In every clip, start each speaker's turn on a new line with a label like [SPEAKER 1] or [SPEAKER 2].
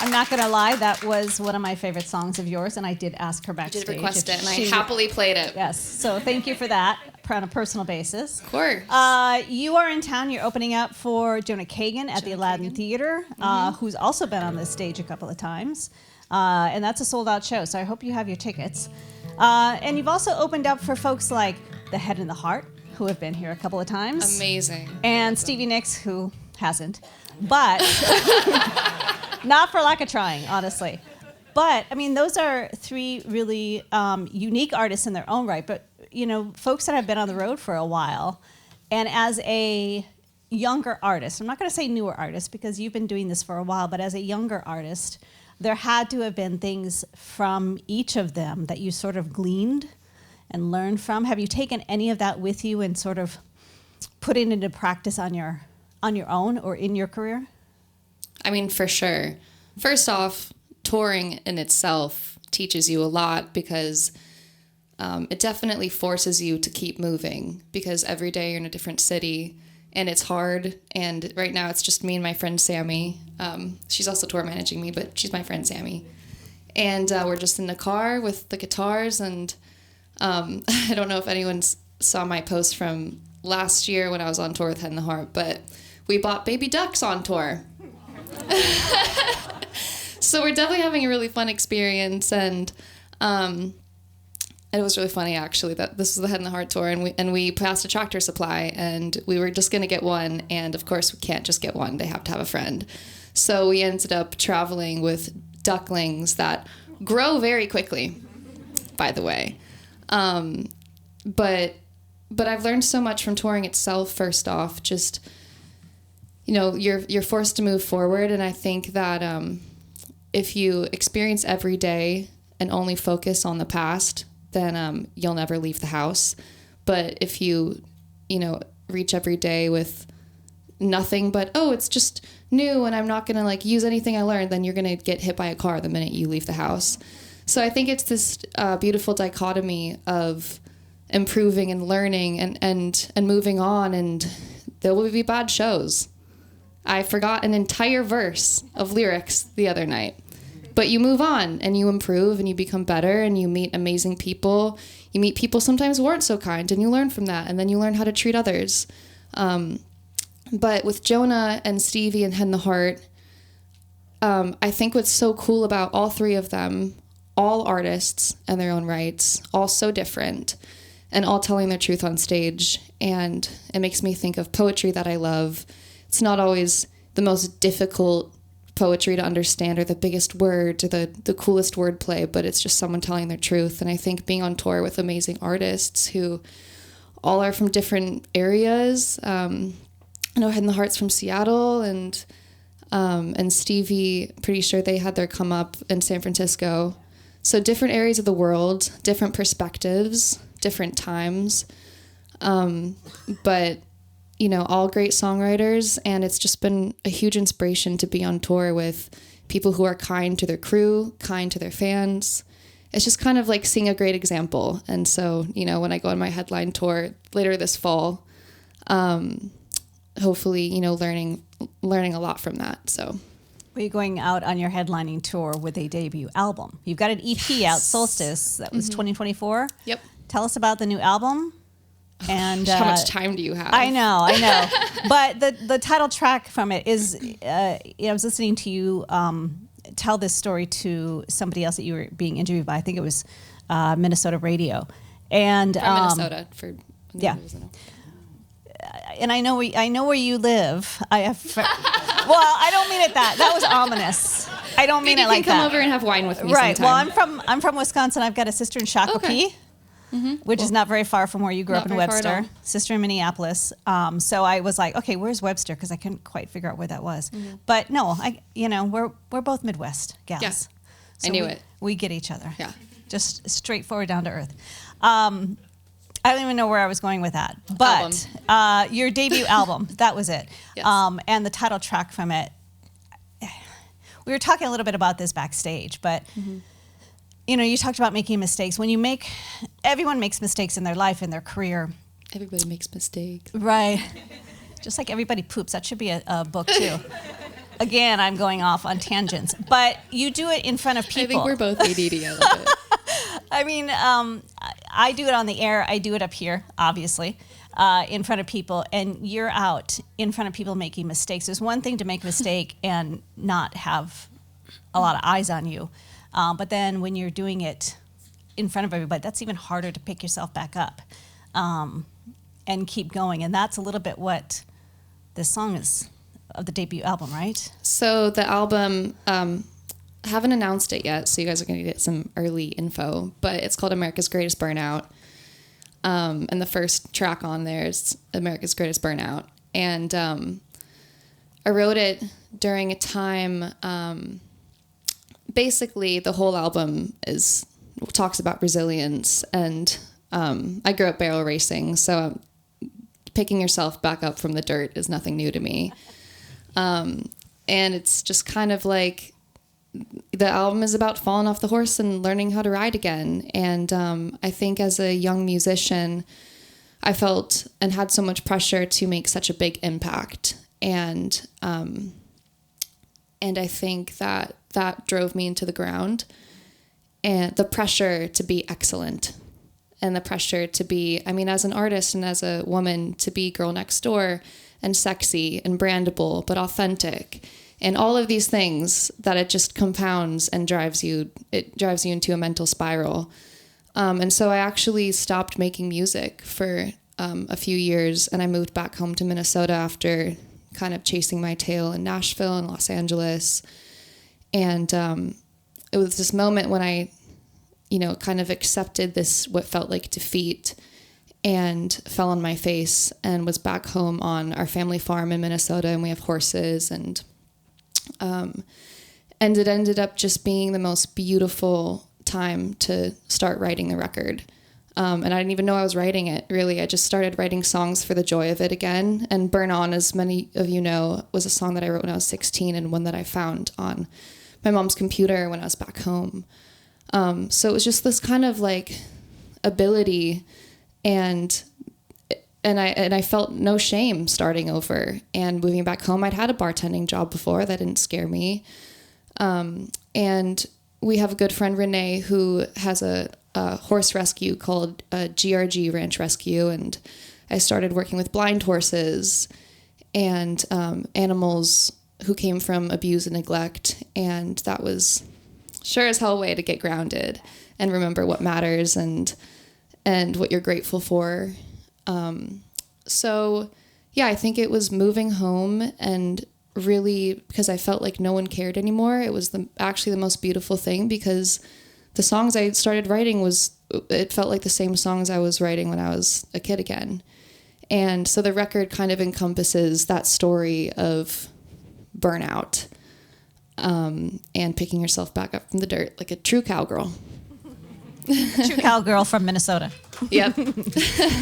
[SPEAKER 1] I'm not going to lie, that was one of my favorite songs of yours, and I did ask her backstage.
[SPEAKER 2] You did request it, and I happily played it.
[SPEAKER 1] Yes, so thank you for that on a personal basis.
[SPEAKER 2] Of course.
[SPEAKER 1] You are in town. You're opening up for Jonah Kagan at the Aladdin Theater, who's also been on this stage a couple of times. And that's a sold-out show, so I hope you have your tickets. And you've also opened up for folks like The Head and the Heart, who have been here a couple of times.
[SPEAKER 2] Amazing.
[SPEAKER 1] And Stevie Nicks, who hasn't. But not for lack of trying, honestly. But, I mean, those are three really unique artists in their own right. But, you know, folks that have been on the road for a while. And as a younger artist, I'm not going to say newer artist because you've been doing this for a while, but as a younger artist, there had to have been things from each of them that you sort of gleaned and learned from. Have you taken any of that with you and sort of put it into practice on your own or in your career?
[SPEAKER 2] I mean, for sure. First off, touring in itself teaches you a lot because it definitely forces you to keep moving because every day you're in a different city and it's hard. And right now it's just me and my friend Sammy. She's also tour managing me, but she's my friend Sammy. And we're just in the car with the guitars. And I don't know if anyone saw my post from last year when I was on tour with Head and the Heart, but we bought baby ducks on tour. So we're definitely having a really fun experience, and it was really funny actually that this was the Head and the Heart tour, and we passed a Tractor Supply, and we were just gonna get one, and of course we can't just get one; they have to have a friend. So we ended up traveling with ducklings that grow very quickly, by the way. But I've learned so much from touring itself. First off, just you're forced to move forward, and I think that if you experience every day and only focus on the past, then you'll never leave the house. But if you reach every day with nothing but, oh, it's just new and I'm not going to use anything I learned, then you're going to get hit by a car the minute you leave the house. So I think it's this beautiful dichotomy of improving and learning and moving on, and there will be bad shows. I forgot an entire verse of lyrics the other night. But you move on and you improve and you become better and you meet amazing people. You meet people sometimes who aren't so kind and you learn from that, and then you learn how to treat others. But with Jonah and Stevie and Head and the Heart, I think what's so cool about all three of them, all artists in their own rights, all so different, and all telling their truth on stage. And it makes me think of poetry that I love. It's not always the most difficult poetry to understand or the biggest words or the coolest wordplay, but it's just someone telling their truth. And I think being on tour with amazing artists who all are from different areas. I know Head and the Heart's from Seattle, and Stevie, pretty sure they had their come up in San Francisco. So different areas of the world, different perspectives, different times. But all great songwriters, and it's just been a huge inspiration to be on tour with people who are kind to their crew, kind to their fans. It's just kind of like seeing a great example. And so, when I go on my headline tour later this fall, hopefully, learning a lot from that. So,
[SPEAKER 1] Well, you're going out on your headlining tour with a debut album. You've got an EP out, Solstice, that was 2024.
[SPEAKER 2] Yep.
[SPEAKER 1] Tell us about the new album. And
[SPEAKER 2] how much time do you have?
[SPEAKER 1] I know. But the title track from it is, I was listening to you tell this story to somebody else that you were being interviewed by. I think it was Minnesota Radio. And
[SPEAKER 2] from Minnesota, for
[SPEAKER 1] yeah. And I know where you live. I have. Well, I don't mean it that. That was ominous. I don't mean it like that.
[SPEAKER 2] You can come over and have wine with me
[SPEAKER 1] right.
[SPEAKER 2] sometime.
[SPEAKER 1] Well, I'm from Wisconsin. I've got a sister in Shakopee.
[SPEAKER 2] Okay.
[SPEAKER 1] Which is not very far from where you grew up in Webster.
[SPEAKER 2] Far
[SPEAKER 1] sister in Minneapolis. So I was like, okay, where's Webster? Because I couldn't quite figure out where that was. Mm-hmm. But no, we're both Midwest gals.
[SPEAKER 2] Yeah.
[SPEAKER 1] So
[SPEAKER 2] I knew it.
[SPEAKER 1] We get each other.
[SPEAKER 2] Yeah.
[SPEAKER 1] Just straightforward, down to earth. I don't even know where I was going with that. But your debut album, that was it.
[SPEAKER 2] Yes.
[SPEAKER 1] And the title track from it. We were talking a little bit about this backstage, but. Mm-hmm. You talked about making mistakes. Everyone makes mistakes in their life, in their career.
[SPEAKER 2] Everybody makes mistakes.
[SPEAKER 1] Right. Just like everybody poops. That should be a book too. Again, I'm going off on tangents, but you do it in front of people.
[SPEAKER 2] I think we're both ADD. I love it.
[SPEAKER 1] I mean, I do it on the air. I do it up here, obviously, in front of people, and you're out in front of people making mistakes. There's one thing to make a mistake and not have a lot of eyes on you, but then when you're doing it in front of everybody, that's even harder to pick yourself back up and keep going. And that's a little bit what this song is of the debut album, right?
[SPEAKER 2] So the album, haven't announced it yet, so you guys are going to get some early info, but it's called America's Greatest Burnout. And the first track on there is America's Greatest Burnout. And I wrote it during a time, basically the whole album talks about resilience. And I grew up barrel racing, so picking yourself back up from the dirt is nothing new to me. And it's just kind of like the album is about falling off the horse and learning how to ride again. And I think as a young musician, I felt and had so much pressure to make such a big impact. And I think that drove me into the ground. And the pressure to be excellent. And the pressure to be, I mean, as an artist and as a woman, to be girl next door and sexy and brandable, but authentic. And all of these things that it just compounds and drives you into a mental spiral. And so I actually stopped making music for a few years, and I moved back home to Minnesota after kind of chasing my tail in Nashville and Los Angeles. And it was this moment when I, kind of accepted this, what felt like defeat, and fell on my face and was back home on our family farm in Minnesota, and we have horses, and it ended up just being the most beautiful time to start writing the record. And I didn't even know I was writing it, really. I just started writing songs for the joy of it again. And Burn On, as many of you know, was a song that I wrote when I was 16 and one that I found on my mom's computer when I was back home. So it was just this kind of like ability, and I felt no shame starting over and moving back home. I'd had a bartending job before. That didn't scare me. And we have a good friend, Renee, who has a horse rescue called GRG Ranch Rescue. And I started working with blind horses and animals who came from abuse and neglect. And that was sure as hell a way to get grounded and remember what matters and what you're grateful for. So yeah, I think it was moving home, and really because I felt like no one cared anymore. It was actually the most beautiful thing, because the songs I started writing it felt like the same songs I was writing when I was a kid again. And so the record kind of encompasses that story of burnout, and picking yourself back up from the dirt like a true cowgirl.
[SPEAKER 1] True cowgirl from Minnesota.
[SPEAKER 2] Yep.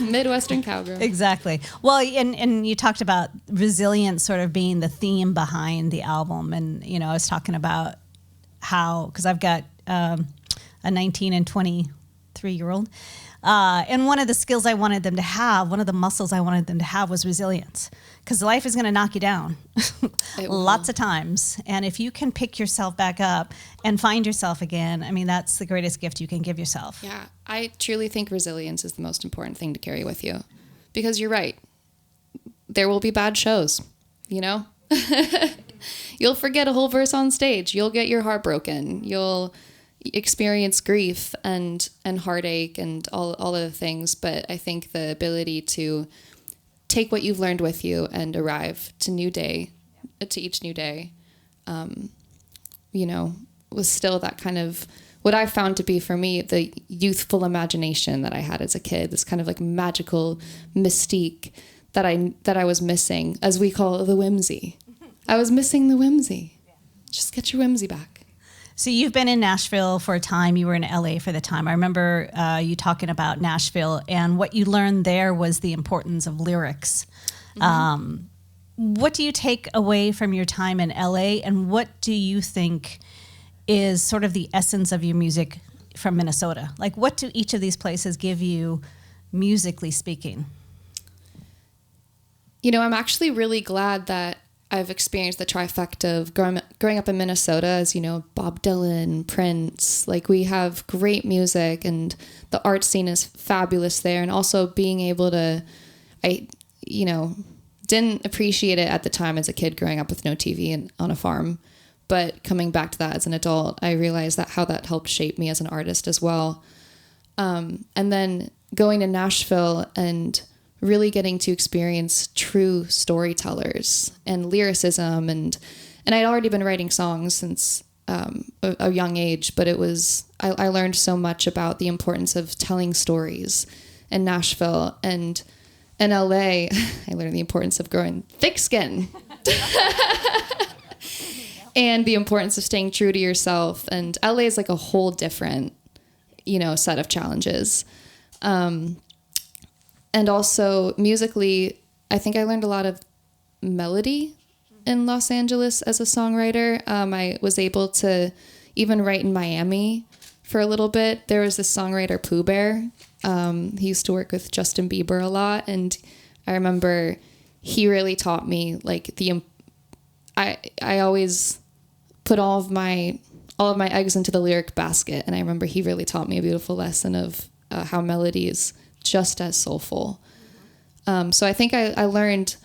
[SPEAKER 2] Midwestern cowgirl.
[SPEAKER 1] Exactly. Well, and you talked about resilience sort of being the theme behind the album. And, I was talking about how, because I've got a 19 and 23-year-old, and one of the skills I wanted them to have, one of the muscles I wanted them to have was resilience. Because life is going to knock you down lots of times. And if you can pick yourself back up and find yourself again, I mean, that's the greatest gift you can give yourself.
[SPEAKER 2] Yeah, I truly think resilience is the most important thing to carry with you. Because you're right. There will be bad shows, You'll forget a whole verse on stage. You'll get your heart broken. You'll experience grief and heartache and all of the things. But I think the ability to take what you've learned with you and arrive to each new day, was still that kind of what I found to be for me the youthful imagination that I had as a kid. This kind of like magical mystique that I was missing, as we call the whimsy. I was missing the whimsy. Just get your whimsy back.
[SPEAKER 1] So you've been in Nashville for a time. You were in LA for the time. I remember you talking about Nashville, and what you learned there was the importance of lyrics. Mm-hmm. What do you take away from your time in LA, and what do you think is sort of the essence of your music from Minnesota? Like, what do each of these places give you musically speaking?
[SPEAKER 2] I'm actually really glad that I've experienced the trifecta of growing up in Minnesota, as you know, Bob Dylan, Prince. Like, we have great music, and the art scene is fabulous there. And also being able to, didn't appreciate it at the time as a kid growing up with no TV and on a farm. But coming back to that as an adult, I realized that how that helped shape me as an artist as well. And then going to Nashville and really getting to experience true storytellers and lyricism. And I'd already been writing songs since a young age, but I learned so much about the importance of telling stories in Nashville. And in LA, I learned the importance of growing thick skin. And the importance of staying true to yourself. And LA is like a whole different, set of challenges. And also musically, I think I learned a lot of melody in Los Angeles as a songwriter. I was able to even write in Miami for a little bit. There was this songwriter, Pooh Bear. He used to work with Justin Bieber a lot. And I remember he really taught me like I always put all of my eggs into the lyric basket. And I remember he really taught me a beautiful lesson of how melody is just as soulful. So I think I learned,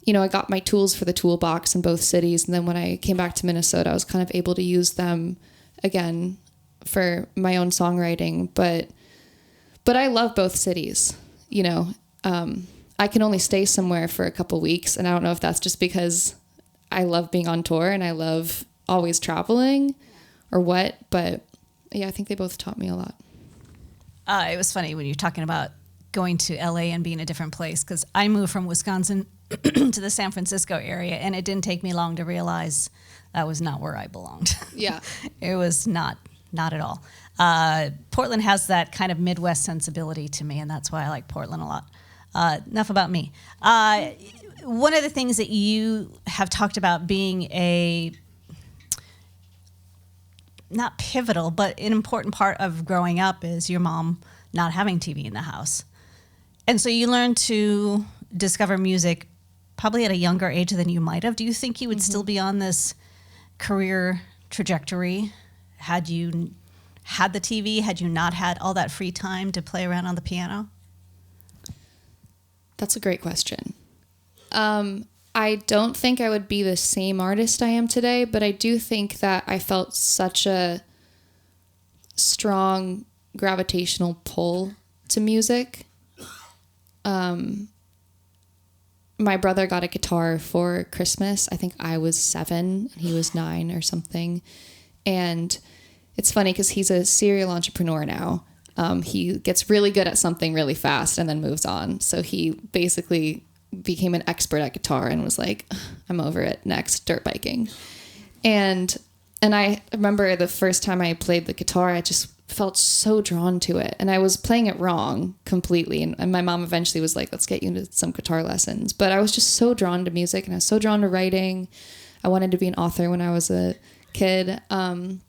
[SPEAKER 2] I got my tools for the toolbox in both cities. And then when I came back to Minnesota, I was kind of able to use them again for my own songwriting. But I love both cities, I can only stay somewhere for a couple weeks. And I don't know if that's just because I love being on tour and I love always traveling or what, but yeah, I think they both taught me a lot.
[SPEAKER 1] It was funny when you're talking about going to LA and being in a different place, because I moved from Wisconsin to the San Francisco area, and it didn't take me long to realize that was not where I belonged.
[SPEAKER 2] Yeah.
[SPEAKER 1] It was not at all. Portland has that kind of Midwest sensibility to me, and that's why I like Portland a lot. Enough about me. One of the things that you have talked about being not pivotal, but an important part of growing up is your mom not having TV in the house. And so you learned to discover music probably at a younger age than you might have. Do you think you would still be on this career trajectory had you had the TV, had you not had all that free time to play around on the piano?
[SPEAKER 2] That's a great question. I don't think I would be the same artist I am today, but I do think that I felt such a strong gravitational pull to music. My brother got a guitar for Christmas. I think I was 7 and he was 9 or something. And it's funny because he's a serial entrepreneur now. He gets really good at something really fast and then moves on. So he basically became an expert at guitar and was like, I'm over it, next, dirt biking. And I remember the first time I played the guitar, I just felt so drawn to it. And I was playing it wrong completely. And my mom eventually was like, let's get you into some guitar lessons. But I was just so drawn to music and I was so drawn to writing. I wanted to be an author when I was a kid. I've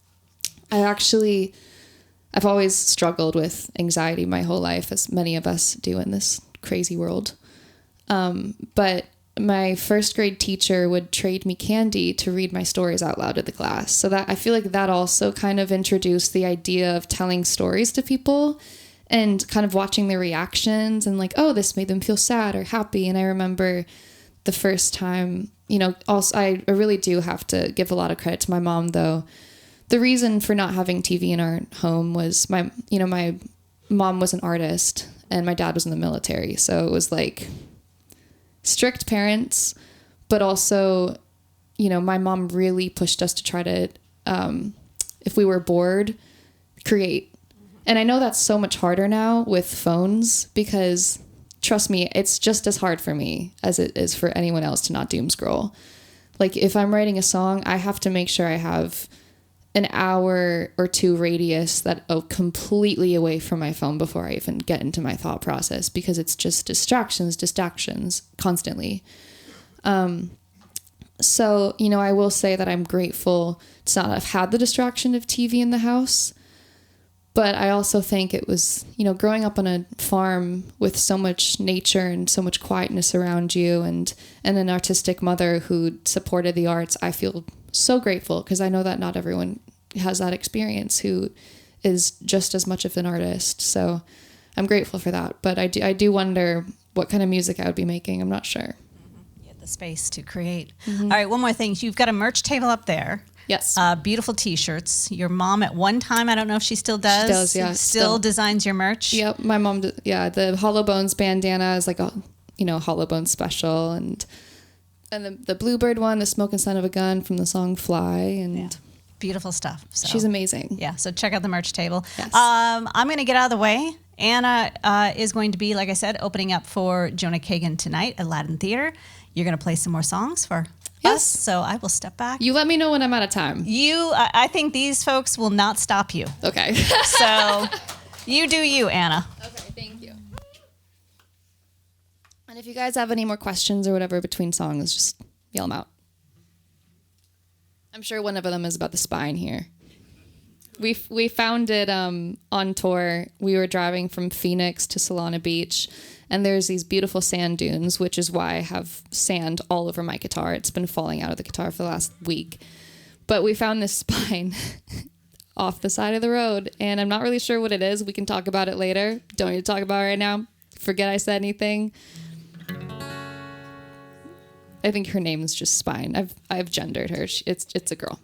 [SPEAKER 2] always struggled with anxiety my whole life, as many of us do in this crazy world. But my first grade teacher would trade me candy to read my stories out loud to the class. So that I feel like that also kind of introduced the idea of telling stories to people and kind of watching their reactions and like, oh, this made them feel sad or happy. And I remember the first time, also I really do have to give a lot of credit to my mom, though. The reason for not having TV in our home was my mom was an artist and my dad was in the military. So it was like strict parents, but also, my mom really pushed us to try to, if we were bored, create. And I know that's so much harder now with phones because, trust me, it's just as hard for me as it is for anyone else to not doom scroll. Like if I'm writing a song, I have to make sure I have an hour or two radius that completely away from my phone before I even get into my thought process, because it's just distractions constantly. So, I will say that I'm grateful to not have had the distraction of TV in the house, But I also think it was, growing up on a farm with so much nature and so much quietness around you, and an artistic mother who supported the arts. I feel so grateful because I know that not everyone has that experience who is just as much of an artist. So I'm grateful for that. But I do wonder what kind of music I would be making. I'm not sure.
[SPEAKER 1] You had the space to create. All right, one more thing. You've got a merch table up there.
[SPEAKER 2] Yes.
[SPEAKER 1] Beautiful T-shirts. Your mom at one time, I don't know if she still does.
[SPEAKER 2] She does, yeah.
[SPEAKER 1] Still designs your merch.
[SPEAKER 2] Yep. My mom, the Hollow Bones bandana is like a, Hollow Bones special. And the Bluebird one, the Smoking Son of a Gun from the song Fly. And
[SPEAKER 1] beautiful stuff. So,
[SPEAKER 2] she's amazing.
[SPEAKER 1] Yeah. So check out the merch table.
[SPEAKER 2] Yes.
[SPEAKER 1] I'm going to get out of the way. Anna is going to be, like I said, opening up for Jonah Kagan tonight at Aladdin Theater. You're going to play some more songs for us, so I will step back.
[SPEAKER 2] You let me know when I'm out of time.
[SPEAKER 1] I think these folks will not stop you.
[SPEAKER 2] Okay.
[SPEAKER 1] So you do you, Anna.
[SPEAKER 2] Okay, thank you. And if you guys have any more questions or whatever between songs, just yell them out. I'm sure one of them is about the spine here. We found it on tour. We were driving from Phoenix to Solana Beach, and there's these beautiful sand dunes, which is why I have sand all over my guitar. It's been falling out of the guitar for the last week. But we found this spine off the side of the road, and I'm not really sure what it is. We can talk about it later. Don't need to talk about it right now. Forget I said anything. I think her name is just Spine. I've gendered her. It's a girl.